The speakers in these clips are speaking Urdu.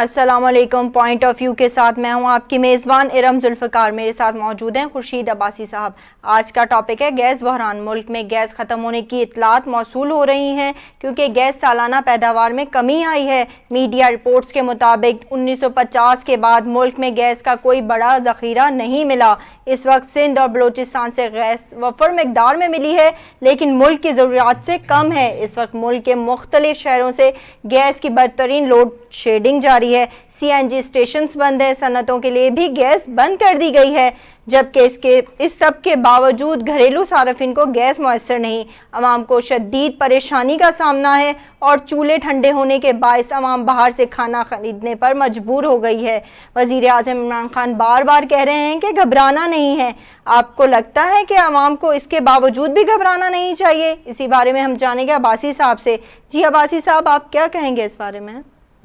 السلام علیکم. پوائنٹ آف ویو کے ساتھ میں ہوں آپ کی میزبان ارم ذوالفقار. میرے ساتھ موجود ہیں خورشید عباسی صاحب. آج کا ٹاپک ہے گیس بحران. ملک میں گیس ختم ہونے کی اطلاعات موصول ہو رہی ہیں کیونکہ گیس سالانہ پیداوار میں کمی آئی ہے. میڈیا رپورٹس کے مطابق 1950 کے بعد ملک میں گیس کا کوئی بڑا ذخیرہ نہیں ملا. اس وقت سندھ اور بلوچستان سے گیس وفر مقدار میں ملی ہے لیکن ملک کی ضروریات سے کم ہے. اس وقت ملک کے مختلف شہروں سے گیس کی بدترین لوڈ شیڈنگ جاری ہے. سی این جی اسٹیشنز بند ہے. صنعتوں کے لیے بھی گیس بند کر دی گئی ہے جبکہ اس سب کے باوجود گھریلو صارفین کو گیس میسر نہیں. عوام کو شدید پریشانی کا سامنا ہے اور چولہے ٹھنڈے ہونے کے باعث عوام باہر سے کھانا خریدنے پر مجبور ہو گئی ہے. وزیر اعظم عمران خان بار بار کہہ رہے ہیں کہ گھبرانا نہیں ہے. آپ کو لگتا ہے کہ عوام کو اس کے باوجود بھی گھبرانا نہیں چاہیے؟ اسی بارے میں ہم جانیں گے عباسی صاحب سے. جی عباسی صاحب، آپ کیا کہیں گے اس بارے میں؟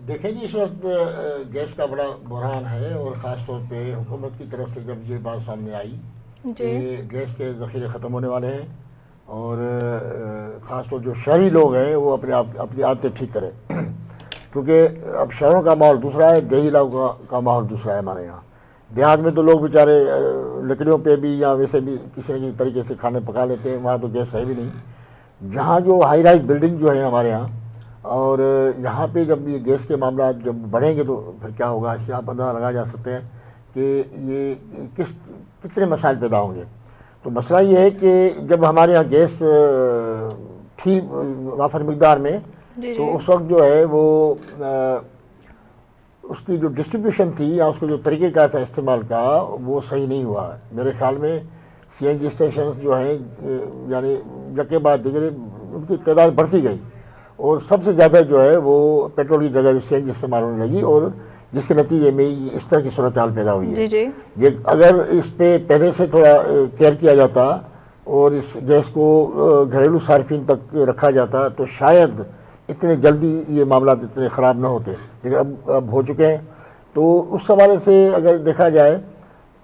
دیکھیں جی، اس وقت گیس کا بڑا بحران ہے اور خاص طور پہ حکومت کی طرف سے جب یہ بات سامنے آئی کہ گیس کے ذخیرے ختم ہونے والے ہیں اور خاص طور جو شہری لوگ ہیں وہ اپنی عادتیں ٹھیک کریں، کیونکہ اب شہروں کا ماحول دوسرا ہے، دیہی علاقوں کا ماحول دوسرا ہے. ہمارے یہاں دیہات میں تو لوگ بیچارے لکڑیوں پہ بھی یا ویسے بھی کسی نہ کسی طریقے سے کھانے پکا لیتے ہیں، وہاں تو گیس ہے بھی نہیں. جہاں جو ہائی رائز بلڈنگ جو ہیں ہمارے یہاں، اور یہاں پہ جب یہ گیس کے معاملات جب بڑھیں گے تو پھر کیا ہوگا، اس سے آپ اندازہ لگا جا سکتے ہیں کہ یہ کتنے مسائل پیدا ہوں گے. تو مسئلہ یہ ہے کہ جب ہمارے یہاں گیس تھی وافر مقدار میں تو اس وقت جو ہے وہ اس کی جو ڈسٹریبیوشن تھی یا اس کا جو طریقہ کار تھا استعمال کا وہ صحیح نہیں ہوا. میرے خیال میں سی این جی اسٹیشنز جو ہیں یعنی یکے بعد دیگر ان کی تعداد بڑھتی گئی اور سب سے زیادہ جو ہے وہ پیٹرول کی جگہ سی این جی استعمال ہونے لگی اور جس کے نتیجے میں اس طرح کی صورتحال پیدا ہوئی ہے. یہ اگر اس پہ پہلے سے تھوڑا کیئر کیا جاتا اور اس گیس کو گھریلو صارفین تک رکھا جاتا تو شاید اتنے جلدی یہ معاملات اتنے خراب نہ ہوتے، لیکن اب ہو چکے ہیں. تو اس حوالے سے اگر دیکھا جائے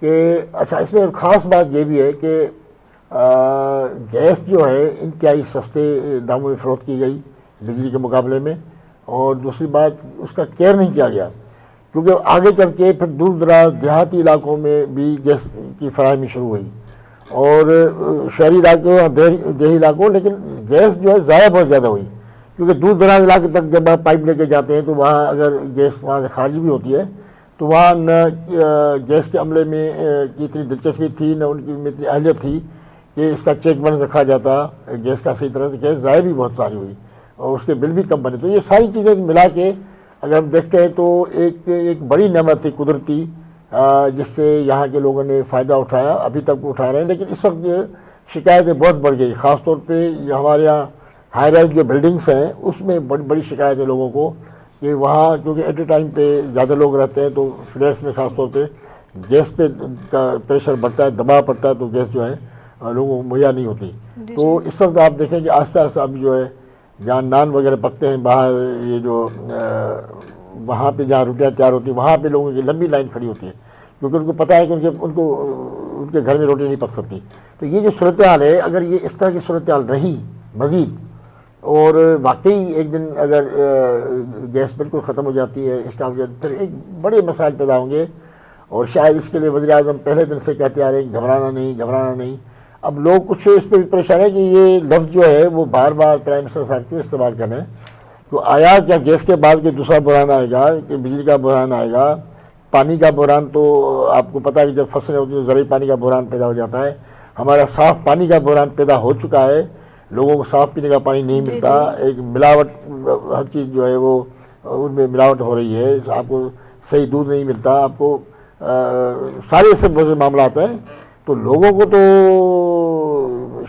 کہ اچھا، اس میں خاص بات یہ بھی ہے کہ گیس جو ہے انتہائی سستے داموں میں فروخت کی گئی بجلی کے مقابلے میں، اور دوسری بات اس کا کیئر نہیں کیا گیا کیونکہ آگے چل کے پھر دور دراز دیہاتی علاقوں میں بھی گیس کی فراہمی شروع ہوئی اور شہری علاقوں دیہی علاقوں، لیکن گیس جو ہے ضائع بہت زیادہ ہوئی کیونکہ دور دراز علاقے تک جب آپ پائپ لے کے جاتے ہیں تو وہاں اگر گیس وہاں سے خارج بھی ہوتی ہے تو وہاں نہ گیس کے عملے میں کی اتنی دلچسپی تھی، نہ ان کی اتنی اہلیت تھی کہ اس کا چیک بند رکھا جاتا گیس کا صحیح طرح سے. گیس ضائع بھی بہت ساری ہوئی اور اس کے بل بھی کم بنے. تو یہ ساری چیزیں ملا کے اگر ہم دیکھتے ہیں تو ایک بڑی نعمت تھی قدرتی جس سے یہاں کے لوگوں نے فائدہ اٹھایا، ابھی تک اٹھا رہے ہیں. لیکن اس وقت شکایتیں بہت بڑھ گئی، خاص طور پہ ہمارے یہاں ہائی رائز جو بلڈنگس ہیں اس میں بڑی شکایت ہے لوگوں کو کہ وہاں کیونکہ ایٹ اے ٹائم پہ زیادہ لوگ رہتے ہیں تو فلیٹس میں خاص طور پہ گیس پہ کا پریشر بڑھتا ہے، دباؤ پڑتا ہے، تو گیس جو ہے لوگوں کو مہیا نہیں ہوتی. تو اس وقت آپ دیکھیں کہ آہستہ آہستہ اب جو ہے جہاں نان وغیرہ پکتے ہیں باہر، یہ جو وہاں پہ جہاں روٹیاں تیار ہوتی ہیں وہاں پہ لوگوں کی لمبی لائن کھڑی ہوتی ہے کیونکہ ان کو پتہ ہے کہ ان کے گھر میں روٹی نہیں پک سکتی. تو یہ جو صورتحال ہے، اگر یہ اس طرح کی صورتحال رہی مزید اور واقعی ایک دن اگر گیس بالکل ختم ہو جاتی ہے اسٹاف ہو جاتی ہے، پھر ایک بڑے مسائل پیدا ہوں گے. اور شاید اس کے لیے وزیر اعظم پہلے دن سے کہتے آ رہے ہیں گھبرانا نہیں. اب لوگ کچھ اس پہ بھی پریشان ہے کہ یہ لفظ جو ہے وہ بار بار پرائم منسٹر صاحب کیوں استعمال کر رہے ہیں. تو آیا کیا گیس کے بعد کوئی دوسرا بحران آئے گا کہ بجلی کا بحران آئے گا، پانی کا بحران؟ تو آپ کو پتہ ہے کہ جب فصلیں ہوتی ہیں تو زرعی پانی کا بحران پیدا ہو جاتا ہے. ہمارا صاف پانی کا بحران پیدا ہو چکا ہے، لوگوں کو صاف پینے کا پانی نہیں ملتا. ایک ملاوٹ، ہر چیز جو ہے وہ ان میں ملاوٹ ہو رہی ہے. آپ کو صحیح دودھ نہیں ملتا، آپ کو سارے ایسے بہت سے معاملات ہیں. تو لوگوں کو تو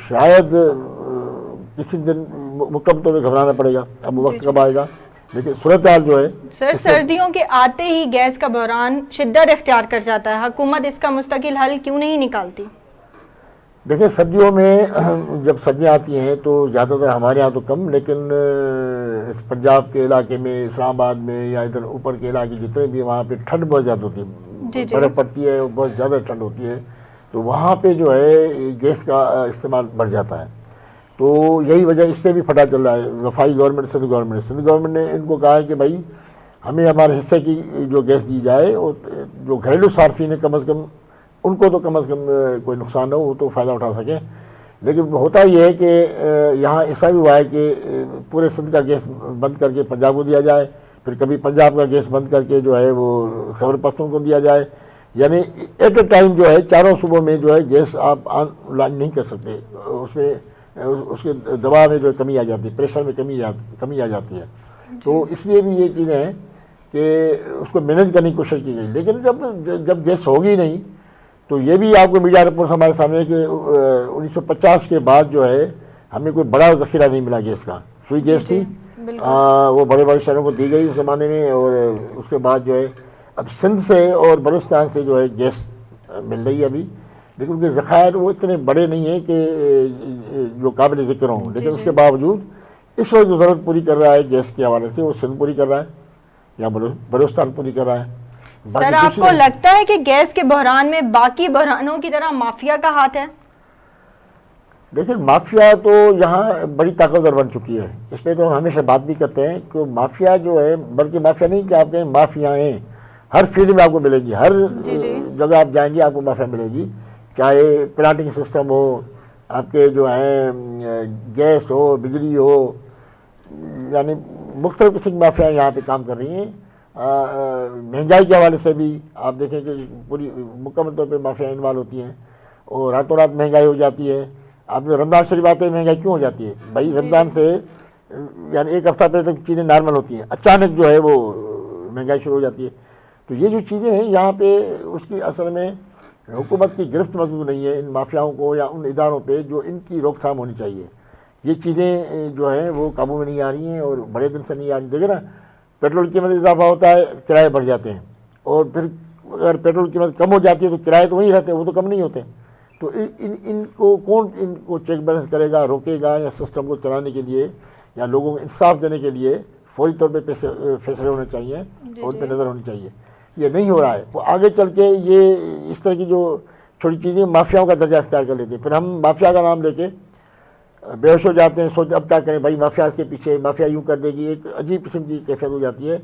شاید کسی دن مکمل طور پہ گھبرانا پڑے گا. اب وقت کب آئے گا؟ لیکن صورتحال جو ہے سر، سردیوں کے آتے ہی گیس کا بحران شدت اختیار کر جاتا ہے. حکومت اس کا مستقل حل کیوں نہیں نکالتی؟ دیکھیں، سردیوں میں جب سردیاں آتی ہیں تو زیادہ تر ہمارے یہاں تو کم، لیکن پنجاب کے علاقے میں، اسلام آباد میں یا ادھر اوپر کے علاقے جتنے بھی، وہاں پہ ٹھنڈ بہت زیادہ ہوتی ہے، برف پڑتی ہے، بہت زیادہ ٹھنڈ ہوتی ہے. تو وہاں پہ جو ہے گیس کا استعمال بڑھ جاتا ہے. تو یہی وجہ اس پہ بھی پھٹا چل رہا ہے. وفاقی گورنمنٹ، سندھ گورنمنٹ نے ان کو کہا ہے کہ بھائی ہمیں ہمارے حصے کی جو گیس دی جائے، اور جو گھریلو صارفین ہیں کم از کم ان کو تو کم از کم کوئی نقصان نہ ہو، وہ تو فائدہ اٹھا سکیں. لیکن ہوتا یہ ہے کہ یہاں ایسا بھی ہوا ہے کہ پورے سندھ کا گیس بند کر کے پنجاب کو دیا جائے، پھر کبھی پنجاب کا گیس بند کر کے جو ہے وہ خیبر پختونخوا کو دیا جائے. یعنی ایٹ اے ٹائم جو ہے چاروں صوبوں میں جو ہے گیس آپ لانچ نہیں کر سکتے. اس میں اس کے دباؤ میں جو کمی آ جاتی ہے، پریشر میں کمی آ جاتی ہے. تو اس لیے بھی یہ چیزیں ہیں کہ اس کو مینیج کرنے کی کوشش کی گئی. لیکن جب گیس ہوگی نہیں تو یہ بھی آپ کو میڈیا رپورٹس ہمارے سامنے ہے کہ 1950 کے بعد جو ہے ہمیں کوئی بڑا ذخیرہ نہیں ملا گیس کا. سوئی گیس تھی، وہ بڑے بڑے شہروں کو دی گئی اس زمانے میں، اور اس کے بعد جو ہے اب سندھ سے اور بلوچستان سے جو ہے گیس مل رہی ہے ابھی، لیکن ان کے ذخائر وہ اتنے بڑے نہیں ہیں کہ جو قابل ذکر ہوں. لیکن اس کے باوجود اس وقت جو ضرورت پوری کر رہا ہے گیس کے حوالے سے وہ سندھ پوری کر رہا ہے یا بلوچستان پوری کر رہا ہے. سر آپ کو لگتا ہے کہ گیس کے بحران میں باقی بحرانوں کی طرح مافیا کا ہاتھ ہے؟ دیکھیں مافیا تو یہاں بڑی طاقتور بن چکی ہے. اس پہ تو ہم ہمیشہ بات بھی کرتے ہیں کہ مافیا جو ہے، بلکہ مافیا نہیں کہ آپ کہیں مافیائیں ہر فیلڈ میں آپ کو ملے گی، ہر جگہ آپ جائیں گے آپ کو مافیا ملے گی. چاہے پلانٹنگ سسٹم ہو، آپ کے جو ہیں گیس ہو، بجلی ہو، یعنی مختلف قسم کی مافیا یہاں پہ کام کر رہی ہیں. مہنگائی کے حوالے سے بھی آپ دیکھیں کہ پوری مکمل طور پہ مافیا انوالو ہوتی ہیں، اور راتوں رات مہنگائی ہو جاتی ہے. آپ جو رمضان شریف آتے ہیں مہنگائی کیوں ہو جاتی ہے؟ بھائی رمضان سے یعنی ایک ہفتہ پہلے تک چیزیں نارمل ہوتی ہیں، اچانک جو ہے وہ مہنگائی شروع ہو جاتی ہے. تو یہ جو چیزیں ہیں یہاں پہ اس کی اصل میں حکومت کی گرفت مضبوط نہیں ہے ان مافیاؤں کو یا ان اداروں پہ جو ان کی روک تھام ہونی چاہیے. یہ چیزیں جو ہیں وہ قابو میں نہیں آ رہی ہیں اور بڑے دن سے نہیں آ رہی. دیکھیں نا، پیٹرول کی قیمت اضافہ ہوتا ہے، کرائے بڑھ جاتے ہیں، اور پھر اگر پیٹرول کی قیمت کم ہو جاتی ہے تو کرائے تو وہیں رہتے ہیں، وہ تو کم نہیں ہوتے. تو ان کو کون ان کو چیک بیلنس کرے گا، روکے گا، یا سسٹم کو چلانے کے لیے یا لوگوں کو انصاف دینے کے لیے فوری طور پہ فیصلے ہونے چاہیے اور ان پہ نظر ہونی چاہیے. یہ نہیں ہو رہا ہے. وہ آگے چل کے یہ اس طرح کی جو چھوٹی چیزیں مافیاؤں کا درجہ اختیار کر لیتے ہیں. پھر ہم مافیا کا نام لے کے بے ہوش ہو جاتے ہیں، سوچ اب کیا کریں بھائی، مافیا اس کے پیچھے، مافیا یوں کر دے گی. ایک عجیب قسم کی کیفیت ہو جاتی ہے.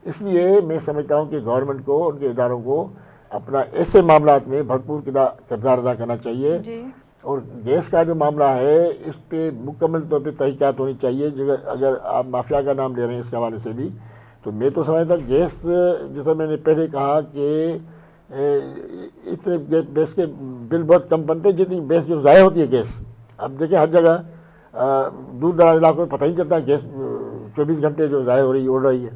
اس لیے میں سمجھتا ہوں کہ گورنمنٹ کو، ان کے اداروں کو اپنا ایسے معاملات میں بھرپور کردار ادا کرنا چاہیے. اور گیس کا جو معاملہ ہے اس پہ مکمل طور پہ تحقیقات ہونی چاہیے. اگر آپ مافیا کا نام لے رہے ہیں اس کے حوالے سے بھی، تو میں تو سمجھتا گیس، جیسا میں نے پہلے کہا کہ اتنے گیس کے بل بہت کم بنتے جتنی گیس جو ضائع ہوتی ہے گیس. اب دیکھیں ہر جگہ دور دراز علاقوں میں پتہ ہی چلتا گیس 24 گھنٹے جو ضائع ہو رہی ہے، اڑ رہی ہے.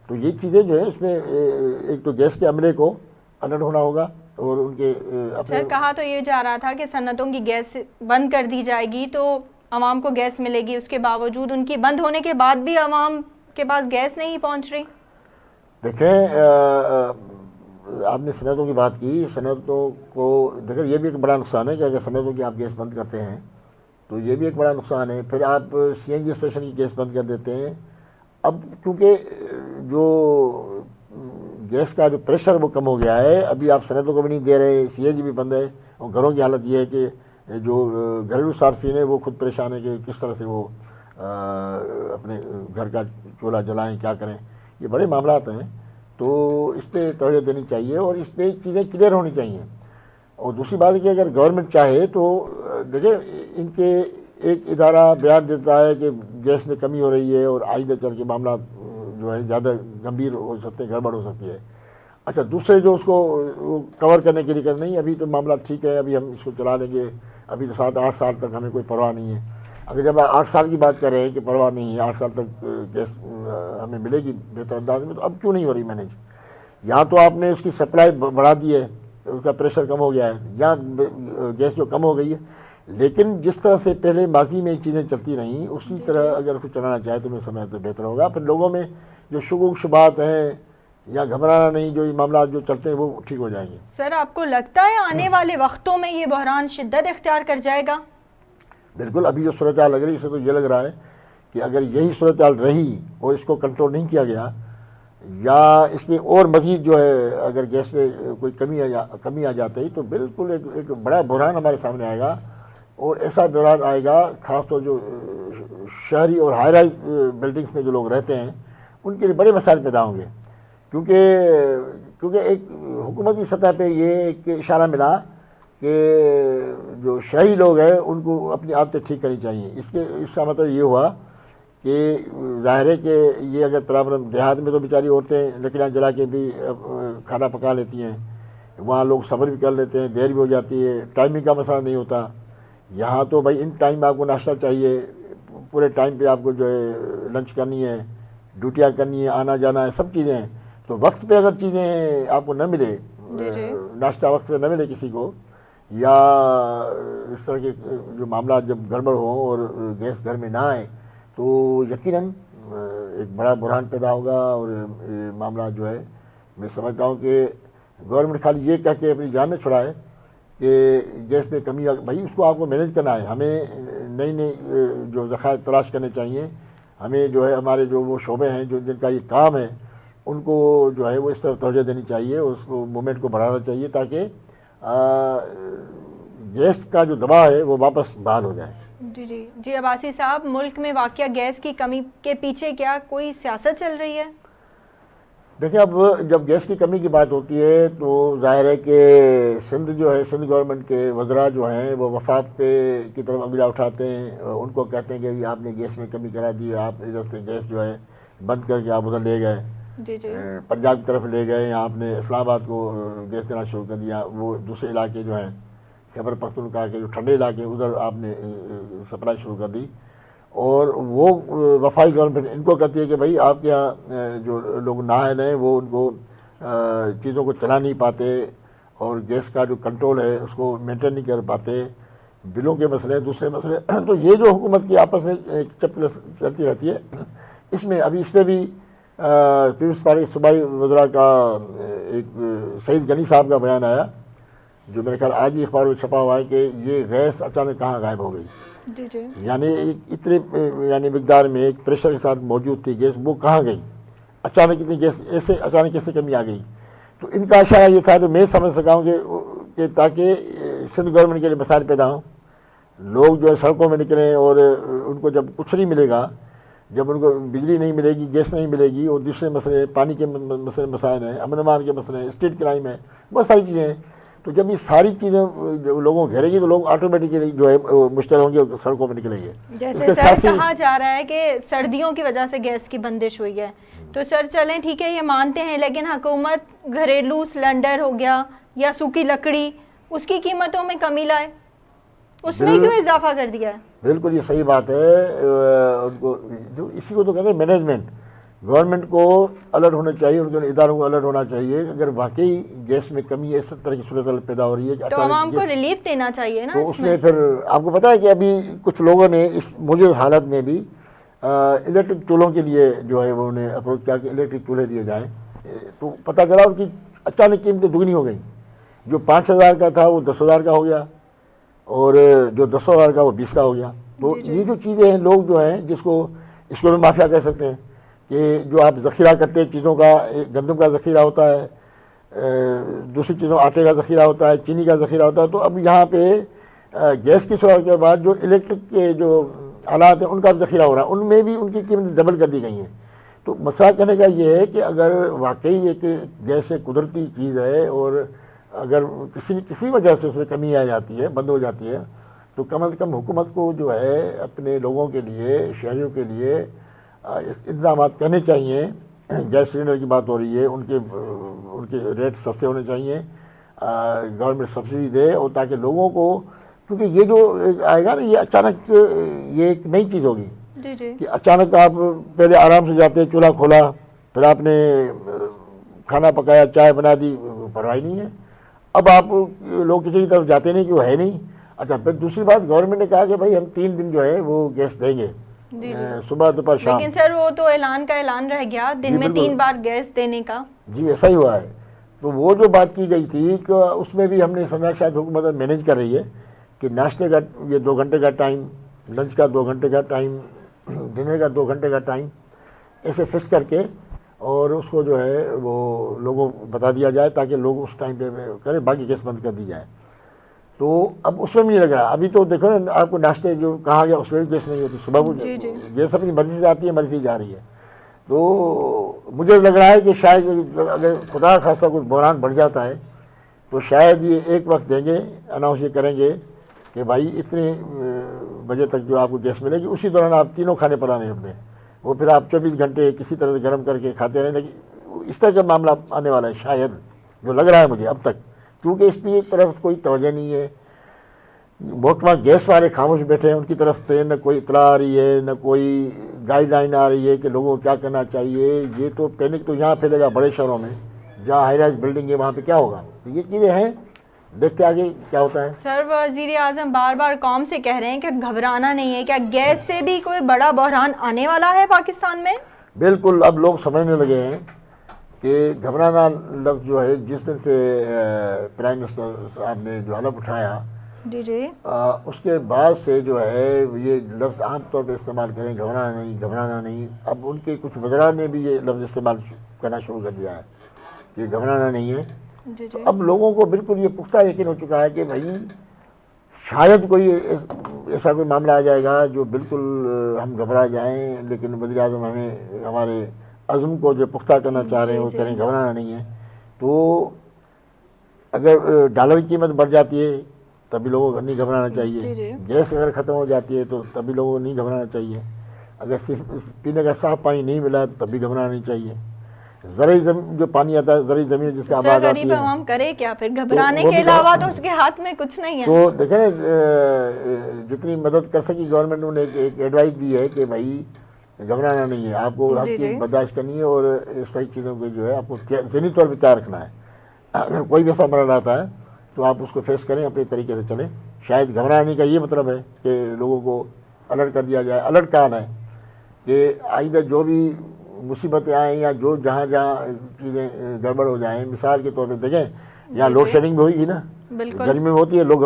تو یہ چیزیں جو ہیں اس میں ایک تو گیس کے عملے کو الرٹ ہونا ہوگا، اور ان کے سر کہا تو یہ جا رہا تھا کہ صنعتوں کی گیس بند کر دی جائے گی تو عوام کو گیس ملے گی. اس کے باوجود ان کی بند ہونے کے بعد بھی عوام کے پاس گیس نہیں پہنچ رہی. دیکھیں آپ نے صنعتوں کی بات کی. صنعتوں کو دیکھیں یہ بھی ایک بڑا نقصان ہے کہ اگر صنعتوں کی آپ گیس بند کرتے ہیں تو یہ بھی ایک بڑا نقصان ہے. پھر آپ سی این جی اسٹیشن کی گیس بند کر دیتے ہیں. اب کیونکہ جو گیس کا جو پریشر وہ کم ہو گیا ہے، ابھی آپ صنعتوں کو بھی نہیں دے رہے، سی این جی بھی بند ہے. اور گھروں کی حالت یہ ہے کہ جو گھریلو صارفین ہیں وہ خود پریشان ہے کہ کس طرح سے وہ اپنے گھر کا چولہا جلائیں، کیا کریں. یہ بڑے معاملات ہیں. تو اس پہ توجہ دینی چاہیے اور اس پہ چیزیں کلیئر ہونی چاہیے. اور دوسری بات ہے کہ اگر گورنمنٹ چاہے تو دیکھیں ان کے ایک ادارہ بیان دیتا ہے کہ گیس میں کمی ہو رہی ہے اور آئندہ چل کے معاملات جو ہے زیادہ گمبھیر ہو سکتے ہیں، گڑبڑ ہو سکتی ہے. اچھا دوسرے جو اس کو کور کرنے کے لیے کہ نہیں ابھی تو معاملہ ٹھیک ہے، ابھی ہم اس کو چلا لیں گے، ابھی تو 7-8 سال تک ہمیں کوئی پرواہ نہیں ہے. اگر جب 8 سال کی بات کر رہے ہیں کہ پرواہ نہیں ہے، 8 سال تک گیس ہمیں ملے گی بہتر انداز میں، تو اب کیوں نہیں ہو رہی مینیج؟ یہاں تو آپ نے اس کی سپلائی بڑھا دی ہے، اس کا پریشر کم ہو گیا ہے، یہاں گیس جو کم ہو گئی ہے. لیکن جس طرح سے پہلے ماضی میں چیزیں چلتی رہیں اسی طرح اگر کچھ چلانا چاہے تو میں سمجھتا تو بہتر ہوگا. پھر لوگوں میں جو شکوک شبہات ہیں یا گھبرانا نہیں، جو معاملات جو چلتے ہیں وہ ٹھیک ہو جائیں گے. سر آپ کو لگتا ہے آنے والے وقتوں میں یہ بحران شدت اختیار کر جائے گا؟ بالکل. ابھی جو صورتحال لگ رہی ہے اس سے تو یہ لگ رہا ہے کہ اگر یہی صورتحال رہی اور اس کو کنٹرول نہیں کیا گیا یا اس میں اور مزید جو ہے اگر گیس میں کوئی کمی آ جاتی تو بالکل ایک بڑا بحران ہمارے سامنے آئے گا. اور ایسا بحران آئے گا خاص طور جو شہری اور ہائی رائز بلڈنگس میں جو لوگ رہتے ہیں ان کے لیے بڑے مسائل پیدا ہوں گے. کیونکہ ایک حکومتی سطح پہ یہ ایک اشارہ ملا کہ جو شہری لوگ ہیں ان کو اپنی عادتیں ٹھیک کرنی چاہیے. اس کا مطلب یہ ہوا کہ ظاہر ہے کہ یہ اگر پرابلم دیہات میں تو بیچاری عورتیں لکڑیاں جلا کے بھی کھانا پکا لیتی ہیں, وہاں لوگ صبر بھی کر لیتے ہیں, دیر بھی ہو جاتی ہے, ٹائمنگ کا مسئلہ نہیں ہوتا. یہاں تو بھائی ان ٹائم آپ کو ناشتہ چاہیے, پورے ٹائم پہ آپ کو جو ہے لنچ کرنی ہے, ڈیوٹیاں کرنی ہے, آنا جانا ہے, سب چیزیں ہیں. تو وقت پہ اگر چیزیں آپ کو نہ ملے, ناشتہ وقت پہ نہ ملے کسی کو, یا اس طرح کے جو معاملات جب گڑبڑ ہوں اور گیس گھر میں نہ آئے, تو یقیناً ایک بڑا بحران پیدا ہوگا. اور یہ معاملات جو ہے میں سمجھتا ہوں کہ گورنمنٹ خالی یہ کہہ کے اپنی جان نہ چھڑائے کہ گیس میں کمی بھائی اس کو آپ کو مینیج کرنا ہے. ہمیں نئی جو ذخائر تلاش کرنے چاہیے. ہمیں جو ہے ہمارے جو وہ شعبے ہیں جن کا یہ کام ہے ان کو جو ہے وہ اس طرح توجہ دینی چاہیے, اور اس کو موومنٹ کو بڑھانا چاہیے تاکہ گیس کا جو دباؤ ہے وہ واپس بحال ہو جائے. جی عباسی صاحب, ملک میں واقع گیس کی کمی کے پیچھے کیا کوئی سیاست چل رہی ہے؟ دیکھیں, اب جب گیس کی کمی کی بات ہوتی ہے تو ظاہر ہے کہ سندھ جو ہے, سندھ گورنمنٹ کے وزراء جو ہیں وہ وفاق پہ کی طرف انگلیاں اٹھاتے ہیں, ان کو کہتے ہیں کہ آپ نے گیس میں کمی کرا دی, آپ ادھر سے گیس جو ہے بند کر کے آپ ادھر لے گئے, پنجاب کی طرف لے گئے, آپ نے اسلام آباد کو گیس دینا شروع کر دیا, وہ دوسرے علاقے جو ہیں خیبر پختونخوا کے جو ٹھنڈے علاقے ادھر آپ نے سپلائی شروع کر دی. اور وہ وفاقی گورنمنٹ ان کو کہتی ہے کہ بھائی آپ کے یہاں جو لوگ نااہل ہیں وہ ان کو چیزوں کو چلا نہیں پاتے, اور گیس کا جو کنٹرول ہے اس کو مینٹین نہیں کر پاتے, بلوں کے مسئلے, دوسرے مسئلے. تو یہ جو حکومت کی آپس میں چلتی رہتی ہے, اس میں ابھی اس پہ بھی پیپلز پارٹی صوبائی وزراء کا ایک سعید غنی صاحب کا بیان آیا, جو میرے خیال آج ہی اخبار میں چھپا ہوا ہے کہ یہ گیس اچانک کہاں غائب ہو گئی. یعنی اتنے مقدار میں ایک پریشر کے ساتھ موجود تھی گیس, وہ کہاں گئی اچانک, اتنی گیس ایسے اچانک کیسے کمی آ گئی. تو ان کا اشارہ یہ تھا, تو میں سمجھ سکا ہوں کہ تاکہ سندھ گورنمنٹ کے لیے مسائل پیدا ہوں, لوگ جو ہے سڑکوں میں نکلیں, اور ان کو جب کچھ نہیں ملے گا, جب ان کو بجلی نہیں ملے گی, گیس نہیں ملے گی, اور دوسرے مسئلے پانی کے مسائل ہیں, امن امان کے مسئلے ہیں, اسٹریٹ کرائم ہے, بہت ساری چیزیں ہیں. تو جب یہ ساری چیزیں لوگوں کو گھیرے گی تو لوگ آٹومیٹکلی جو ہے مشتعل ہوں گے, سڑکوں پہ نکلیں گے. جیسے سر کہا جا رہا ہے کہ سردیوں کی وجہ سے گیس کی بندش ہوئی ہے, تو سر چلیں ٹھیک ہے یہ مانتے ہیں, لیکن حکومت گھریلو سلنڈر ہو گیا یا سوکھی لکڑی, اس کی قیمتوں میں کمی لائے, اس میں کیوں اضافہ کر دیا ہے؟ بالکل یہ صحیح بات ہے. ان کو اسی کو تو کہتے ہیں مینجمنٹ. گورنمنٹ کو الرٹ ہونا چاہیے, ان کے اداروں کو الرٹ ہونا چاہیے. اگر واقعی گیس میں کمی اس طرح کی صورت پیدا ہو رہی ہے تو عوام کو ریلیف دینا چاہیے نا. تو اس میں پھر آپ کو پتہ ہے کہ ابھی کچھ لوگوں نے اس موجود حالت میں بھی الیکٹرک چولہوں کے لیے جو ہے وہ انہیں اپروچ کیا کہ الیکٹرک چولہے دیے جائیں. تو پتہ چلا ان کی اچانک قیمتیں دگنی ہو گئیں, جو 5,000 کا تھا وہ 10,000 کا ہو گیا, اور جو 10,000 کا وہ 20 کا ہو گیا. تو یہ جو چیزیں ہیں, لوگ جو ہیں جس کو اس کو بھی مافیا کہہ سکتے ہیں, کہ جو آپ ذخیرہ کرتے ہیں چیزوں کا, گندم کا ذخیرہ ہوتا ہے, دوسری چیزوں آٹے کا ذخیرہ ہوتا ہے, چینی کا ذخیرہ ہوتا ہے. تو اب یہاں پہ گیس کی صورت کے بعد جو الیکٹرک کے جو آلات ہیں ان کا ذخیرہ ہو رہا ہے, ان میں بھی ان کی قیمتیں ڈبل کر دی گئی ہیں. تو مسئلہ کہنے کا یہ ہے کہ اگر واقعی ایک گیس ایک قدرتی چیز ہے, اور اگر کسی وجہ سے اس میں کمی آ جاتی ہے, بند ہو جاتی ہے, تو کم از کم حکومت کو جو ہے اپنے لوگوں کے لیے, شہریوں کے لیے انتظامات کرنے چاہیے. گیس سلنڈر کی بات ہو رہی ہے, ان کے ریٹ سستے ہونے چاہیے, گورنمنٹ سبسڈی دے, اور تاکہ لوگوں کو, کیونکہ یہ جو آئے گا نا یہ اچانک یہ ایک نئی چیز ہوگی کہ اچانک آپ پہلے آرام سے جاتے, چولہا کھولا, پھر آپ نے کھانا پکایا, چائے بنا دی, پرواہ نہیں ہے. اب آپ لوگ کسی کی طرف جاتے نہیں کہ وہ ہے نہیں. اچھا, پھر دوسری بات گورنمنٹ نے کہا کہ بھائی ہم 3 دن جو ہے وہ گیس دیں گے, صبح دوپہر شام. لیکن سر وہ تو اعلان کا اعلان رہ گیا, دن میں 3 بار گیس دینے کا. جی ایسا ہی ہوا ہے. تو وہ جو بات کی گئی تھی کہ اس میں بھی ہم نے سمجھا شاید حکومت مینیج کر رہی ہے کہ ناشتے کا یہ 2 گھنٹے کا ٹائم, لنچ کا 2 گھنٹے کا ٹائم, ڈنر کا 2 گھنٹے کا ٹائم, ایسے فکس کر کے, اور اس کو جو ہے وہ لوگوں کو بتا دیا جائے تاکہ لوگ اس ٹائم پہ کریں, باقی گیس بند کر دی جائے. تو اب اس میں بھی نہیں لگ رہا. ابھی تو دیکھو نا, آپ کو ناشتے جو کہا گیا اس میں بھی گیس نہیں ہوتی, صبح کو گیس اپنی مرضی سے آتی ہے, مرضی سے جا رہی ہے. تو مجھے لگ رہا ہے کہ شاید اگر خدا خاصہ کچھ بحران بڑھ جاتا ہے تو شاید یہ ایک وقت دیں گے، اناؤنس یہ کریں گے کہ بھائی اتنے بجے تک جو آپ کو گیس ملے گی، اسی دوران آپ تینوں کھانے پکانے اپنے، وہ پھر آپ 24 گھنٹے کسی طرح سے گرم کر کے کھاتے رہیں. لیکن اس طرح کا معاملہ آنے والا ہے شاید، جو لگ رہا ہے مجھے اب تک، کیونکہ اس کی طرف کوئی توجہ نہیں ہے. محکمہ گیس والے خاموش بیٹھے ہیں، ان کی طرف سے نہ کوئی اطلاع آ رہی ہے، نہ کوئی گائیڈ لائن آ رہی ہے کہ لوگوں کو کیا کرنا چاہیے. یہ تو پینک تو یہاں پھیلے گا بڑے شہروں میں جہاں ہائی رائز بلڈنگ ہے، وہاں پہ کیا ہوگا. تو یہ چیزیں ہیں، دیکھتے آگے کیا ہوتا ہے. سر وزیر اعظم بار بار قوم سے کہہ رہے ہیں کہ گھبرانا نہیں ہے، کیا گیس سے بھی کوئی بڑا بحران آنے والا ہے پاکستان میں؟ بالکل، اب لوگ سمجھنے لگے ہیں کہ گھبرانا لفظ جو ہے، جس دن سے پرائم منسٹر صاحب نے جو حلف اٹھایا جی جی، اس کے بعد سے جو ہے یہ لفظ عام طور پہ استعمال کریں، گھبرانا نہیں گھبرانا نہیں. اب ان کے کچھ وزراء نے بھی یہ لفظ استعمال کرنا شروع کر دیا ہے کہ گھبرانا نہیں ہے. جی جی، اب لوگوں کو بالکل یہ پختہ یقین ہو چکا ہے کہ بھائی شاید کوئی ایسا کوئی معاملہ آ جائے گا جو بالکل ہم گھبرا جائیں، لیکن وزیر اعظم ہمیں ہمارے عزم کو جو پختہ کرنا چاہ رہے ہیں وہ کریں، گھبرانا نہیں ہے. تو اگر ڈالر کی قیمت بڑھ جاتی ہے تبھی لوگوں کو نہیں گھبرانا چاہیے. گیس اگر ختم ہو جاتی ہے تو تبھی لوگوں کو نہیں گھبرانا چاہیے. اگر صرف پینے کا صاف پانی نہیں ملا تب بھی گھبرانا نہیں چاہیے. زرعی جو پانی آتا ہے، زرعی زمین جس کا آباد آتی ہے، غریب عوام کرے کیا پھر؟ گھبرانے کے علاوہ تو اس کے ہاتھ میں کچھ نہیں ہے. تو دیکھیں جتنی مدد کر سکی گورنمنٹ نے ایک ایڈوائز دی ہے کہ بھائی گھبرانا نہیں ہے، آپ کو ہر چیز برداشت کرنی ہے اور اس طرح چیزوں کو جو ہے آپ کو ذہنی طور پہ تیار رکھنا ہے. اگر کوئی بھی ایسا مرحلہ آتا ہے تو آپ اس کو فیس کریں، اپنے طریقے سے چلیں. شاید گھبرانے کا یہ مطلب ہے کہ لوگوں کو الرٹ کر دیا جائے. الرٹ کا آنا ہے کہ آئندہ جو بھی مصیبتیں آئیں یا جو جہاں چیزیں گڑبڑ ہو جائیں، مثال کے طور پہ دیکھیں یہاں لوڈ شیڈنگ بھی ہوئی گی نا، گرمی میں ہوتی ہے، لوگ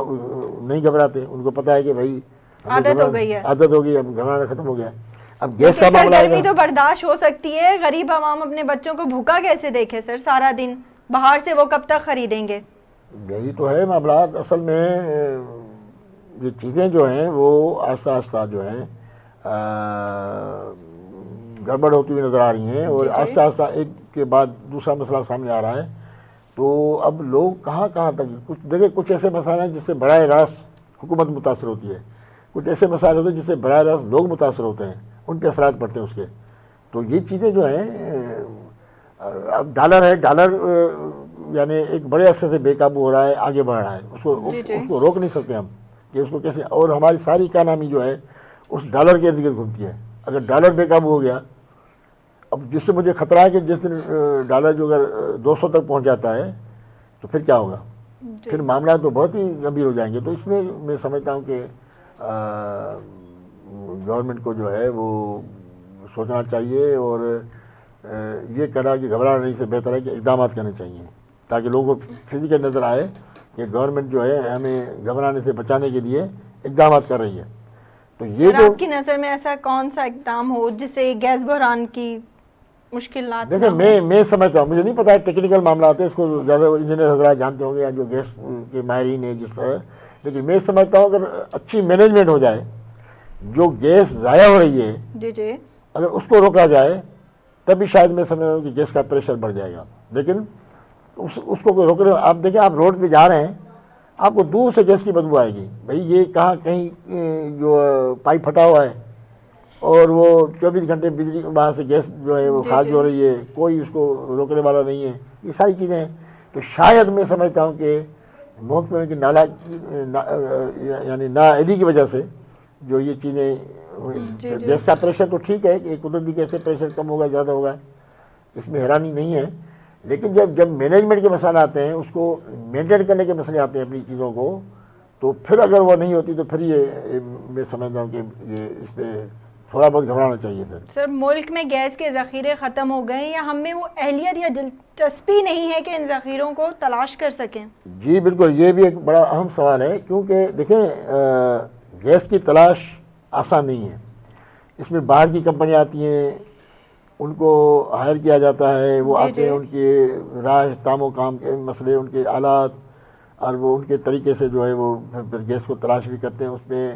نہیں گھبراتے، ان کو پتہ ہے کہ بھائی عادت ہو گئی ہے، عادت ہو گئی، اب گھبرانا ختم ہو گیا. اب گیس کا معاملہ گرمی تو برداشت ہو سکتی ہے، غریب عوام اپنے بچوں کو بھوکا کیسے دیکھے سر سارا دن؟ باہر سے وہ کب تک خریدیں گے؟ یہی تو ہے معاملات. اصل میں یہ چیزیں جو ہیں وہ آہستہ آہستہ جو ہیں گڑبڑ ہوتی ہوئی نظر آ رہی ہیں، اور آہستہ آہستہ ایک کے بعد دوسرا مسئلہ سامنے آ رہا ہے. تو اب لوگ کہاں تک، کچھ دیکھیں کچھ ایسے مسائل ہیں جس سے براہ راست حکومت متاثر ہوتی ہے، کچھ ایسے مسائل ہوتے ہیں جس سے براہ راست لوگ متاثر ہوتے ہیں، ان پہ اثرات پڑتے ہیں اس کے. تو یہ چیزیں جو ہیں، اب ڈالر ہے، ڈالر یعنی ایک بڑے عرصے سے بے قابو ہو رہا ہے، آگے بڑھ رہا ہے، اس کو روک نہیں سکتے ہم کہ اس کو کیسے. اور ہماری ساری اکانومی جو ہے اس ڈالر کے ارد گرد گھومتی ہے. اگر ڈالر بے قابو ہو گیا، اب جس سے مجھے خطرہ ہے کہ جس دن ڈالر جو اگر 200 تک پہنچ جاتا ہے تو پھر کیا ہوگا؟ پھر معاملات تو بہت ہی گمبھیر ہو جائیں گے. تو اس میں سمجھتا ہوں کہ گورنمنٹ کو جو ہے وہ سوچنا چاہیے اور یہ کرنا کہ گھبرانا نہیں سے بہتر ہے کہ اقدامات کرنے چاہیے تاکہ لوگوں کو فزیکل نظر آئے کہ گورنمنٹ جو ہے ہمیں گھبرانے سے بچانے کے لیے اقدامات کر رہی ہے. تو یہ جو آپ کی نظر میں ایسا کون سا اقدام ہو جس سے گیس بحران کی مشکلات؟ دیکھیں میں سمجھتا ہوں، مجھے نہیں پتا ہے ٹیکنیکل معاملات ہیں، اس کو زیادہ انجینئر حضرات جانتے ہوں گے یا جو گیس کے ماہرین ہیں جس طرح، لیکن میں سمجھتا ہوں اگر اچھی مینجمنٹ ہو جائے، جو گیس ضائع ہو رہی ہے جی اگر اس کو روکا جائے تبھی شاید میں سمجھتا ہوں کہ گیس کا پریشر بڑھ جائے گا. لیکن اس کو کوئی روک رہے، آپ دیکھیں آپ روڈ پہ جا رہے ہیں، آپ کو دور سے گیس کی بدبو آئے گی. بھائی یہ کہیں جو پائپ پھٹا ہوا ہے اور وہ 24 گھنٹے بجلی وہاں سے گیس جو ہے وہ خارج ہو رہی ہے، کوئی اس کو روکنے والا نہیں ہے. یہ ساری چیزیں ہیں. تو شاید میں سمجھتا ہوں کہ محکمے کی نالا یعنی نااہلی کی وجہ سے جو یہ چیزیں، گیس کا پریشر تو ٹھیک ہے کہ قدرتی گیس سے پریشر کم ہوگا زیادہ ہوگا، اس میں حیرانی نہیں ہے. لیکن جب مینجمنٹ کے مسائل آتے ہیں، اس کو مینٹین کرنے کے مسئلے آتے ہیں اپنی چیزوں کو، تو پھر اگر وہ نہیں ہوتی تو پھر یہ میں سمجھتا ہوں کہ یہ اس پہ تھوڑا بہت گھبرانا چاہیے. پھر سر ملک میں گیس کے ذخیرے ختم ہو گئے یا ہم میں وہ اہلیت یا دلچسپی نہیں ہے کہ ان ذخیروں کو تلاش کر سکیں؟ جی بالکل، یہ بھی ایک بڑا اہم سوال ہے، کیونکہ دیکھیں گیس کی تلاش آسان نہیں ہے. اس میں باہر کی کمپنیاں آتی ہیں، ان کو ہائر کیا جاتا ہے، وہ آتے ہیں، ان کے راہ تام و کام کے مسئلے، ان کے آلات اور وہ ان کے طریقے سے جو ہے وہ پھر گیس کو تلاش بھی کرتے ہیں. اس میں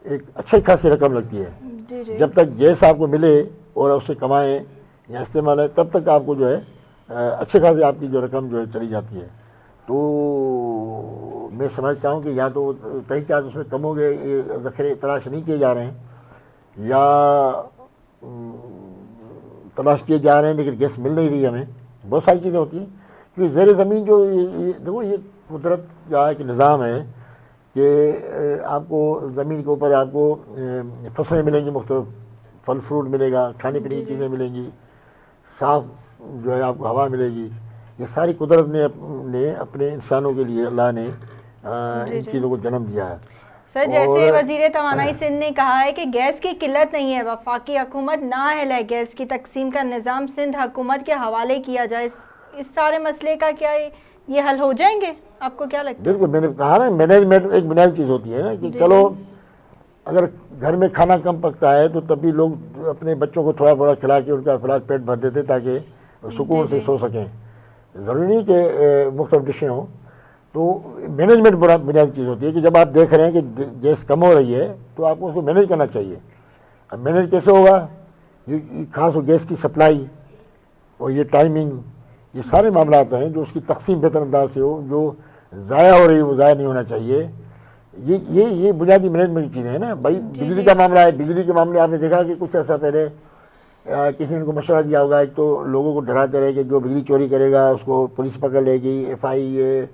ایک اچھی خاصی رقم لگتی ہے. جب تک گیس آپ کو ملے اور اس سے کمائیں یا استعمال ہے، تب تک آپ کو جو ہے اچھے خاصے آپ کی جو رقم جو ہے چلی جاتی ہے. تو میں سمجھتا ہوں کہ یا تو تحقیقات اس میں کم ہو گئے، یہ ذخیرے تلاش نہیں کیے جا رہے ہیں، یا تلاش کیے جا رہے ہیں لیکن گیس مل نہیں رہی ہمیں. بہت ساری چیزیں ہوتی ہیں کیونکہ زیر زمین جو دیکھو یہ قدرت کا ایک نظام ہے کہ آپ کو زمین کے اوپر آپ کو فصلیں ملیں گی، مختلف پھل فروٹ ملے گا، کھانے پینے کی چیزیں ملیں گی، صاف جو ہے آپ کو ہوا ملے گی. یہ ساری قدرت نے اپنے انسانوں کے لیے اللہ نے ان چیزوں کو جنم دیا ہے. سر جیسے وزیر توانائی سندھ نے کہا ہے کہ گیس کی قلت نہیں ہے، وفاقی حکومت نااہل ہے، گیس کی تقسیم کا نظام سندھ حکومت کے حوالے کیا جائے، اس سارے مسئلے کا کیا یہ حل ہو جائیں گے؟ آپ کو کیا لگتا ہے؟ بالکل، میں نے کہا نا مینجمنٹ ایک بنیادی چیز ہوتی ہے نا کہ چلو اگر گھر میں کھانا کم پکتا ہے تو تب بھی لوگ اپنے بچوں کو تھوڑا تھوڑا کھلا کے ان کا فلاٹ پیٹ بھر دیتے تاکہ سکون سے سو سکیں. ضروری نہیں کہ مختلف ڈشیں ہوں. تو مینجمنٹ بنیادی چیز ہوتی ہے کہ جب آپ دیکھ رہے ہیں کہ گیس کم ہو رہی ہے تو آپ کو اس کو مینیج کرنا چاہیے. اب مینیج کیسے ہوگا؟ یہ خاص گیس کی سپلائی اور یہ ٹائمنگ، یہ سارے معاملات ہیں جو اس کی تقسیم بہتر انداز سے ہو، جو ضائع ہو رہی ہے وہ ضائع نہیں ہونا چاہیے. یہ بنیادی مینجمنٹ کی چیزیں ہیں نا. بھائی بجلی کا معاملہ ہے، بجلی کے معاملے آپ نے دیکھا کہ کچھ عرصہ پہلے کسی نے ان کو مشورہ دیا ہوگا، ایک تو لوگوں کو ڈراتے رہے کہ جو بجلی چوری کرے گا اس کو پولیس پکڑ لے گی، FIA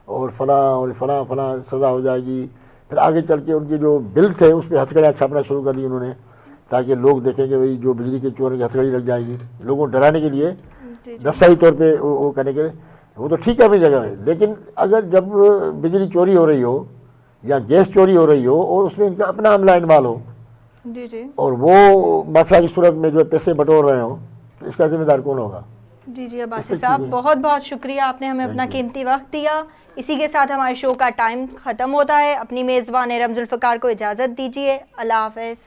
اور فلاں سزا ہو جائے گی. پھر آگے چل کے ان کے جو بل تھے اس پہ ہتھکڑیاں چھاپنا شروع کر دی انہوں نے تاکہ لوگ دیکھیں کہ بھئی جو بجلی کے چور کی ہتھکڑی لگ جائے گی، لوگوں کو ڈرانے کے لیے، نفسیاتی طور پہ وہ کرنے کے لیے. وہ تو ٹھیک ہے اپنی جگہ ہے، لیکن اگر جب بجلی چوری ہو رہی ہو یا گیس چوری ہو رہی ہو اور اس میں ان کا اپنا عملہ انوالو ہو اور وہ مافیا کی صورت میں جو پیسے بٹور رہے ہوں تو اس کا ذمہ دار کون ہوگا؟ جی عباسی صاحب، بہت بہت شکریہ، آپ نے ہمیں اپنا قیمتی وقت دیا. اسی کے ساتھ ہمارے شو کا ٹائم ختم ہوتا ہے. اپنی میزبان ارم ذوالفقار کو اجازت دیجیے. اللہ حافظ.